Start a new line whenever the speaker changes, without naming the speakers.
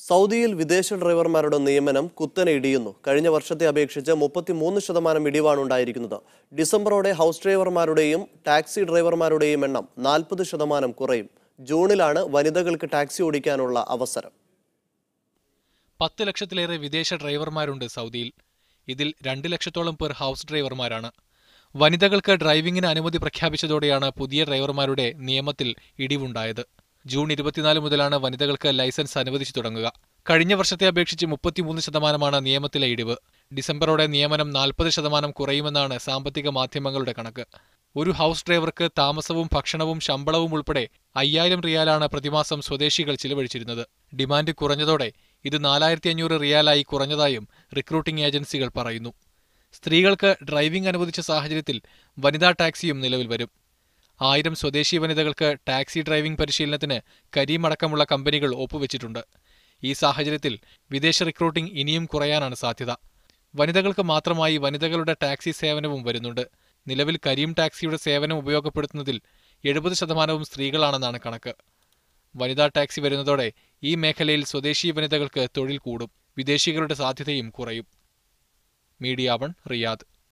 സൗദിയിൽ വിദേശ ഡ്രൈവർമാരുടെ നിയമനം കുത്തനെ ഇടിയുന്നു. കഴിഞ്ഞ വർഷത്തെ അപേക്ഷിച്ച് 33% ഇടിവാണ് ഉണ്ടായിരിക്കുന്നത്. ഡിസംബറോടെ ഹൗസ് ഡ്രൈവർമാരുടെയും ടാക്സി ഡ്രൈവർമാരുടെയും എണ്ണം 40% കുറയും. ജൂണിലാണ് വനിതകൾക്ക് ടാക്സി ഓടിക്കാനുള്ള അവസരം.
10 ലക്ഷത്തിലേറെ വിദേശ ഡ്രൈവർമാരുണ്ട് സൗദിയിൽ. ഇതിൽ 2 ലക്ഷത്തോളം പേർ ഹൗസ് ഡ്രൈവർമാരാണ്. വനിതകൾക്ക് ഡ്രൈവിംഗിന് അനുമതി പ്രഖ്യാപിച്ചതോടെയാണ് പുതിയ ഡ്രൈവർമാരുടെ നിയമത്തിൽ ഇടിവുണ്ടായത്. ജൂൺ 24 മുതലാണ് വനിതകൾക്ക് ലൈസൻസ് അനുവദിച്ചു തുടങ്ങുക. കഴിഞ്ഞ വർഷത്തെ അപേക്ഷിച്ച് 33% നിയമത്തിലെ ഇടിവ്. ഡിസംബറോടെ നിയമനം 40% കുറയുമെന്നാണ് സാമ്പത്തിക മാധ്യമങ്ങളുടെ കണക്ക്. ഒരു ഹൗസ് ഡ്രൈവർക്ക് താമസവും ഭക്ഷണവും ശമ്പളവും ഉൾപ്പെടെ 5000 റിയാലാണ് പ്രതിമാസം സ്വദേശികൾ ചിലവഴിച്ചിരുന്നത്. ഡിമാൻഡ് കുറഞ്ഞതോടെ ഇത് 4500 റിയാലായി കുറഞ്ഞതായും റിക്രൂട്ടിംഗ് ഏജൻസികൾ പറയുന്നു. സ്ത്രീകൾക്ക് ഡ്രൈവിംഗ് അനുവദിച്ച സാഹചര്യത്തിൽ വനിതാ ടാക്സിയും നിലവിൽ വരും. 1000 സ്വദേശി വനിതകൾക്ക് ടാക്സി ഡ്രൈവിംഗ് പരിശീലനത്തിന് കരീം അടക്കമുള്ള കമ്പനികൾ ഒപ്പുവെച്ചിട്ടുണ്ട്. ഈ സാഹചര്യത്തിൽ വിദേശ റിക്രൂട്ടിംഗ് ഇനിയും കുറയാനാണ് സാധ്യത. വനിതകൾക്ക് മാത്രമായി വനിതകളുടെ ടാക്സി സേവനവും വരുന്നുണ്ട്. നിലവിൽ കരീം ടാക്സിയുടെ സേവനം ഉപയോഗപ്പെടുത്തുന്നതിൽ 70% സ്ത്രീകളാണെന്നാണ് കണക്ക്. വനിതാ ടാക്സി വരുന്നതോടെ ഈ മേഖലയിൽ സ്വദേശി വനിതകൾക്ക് തൊഴിൽ കൂടും. വിദേശികളുടെ സാധ്യതയും കുറയും. Media 1 Riyadh.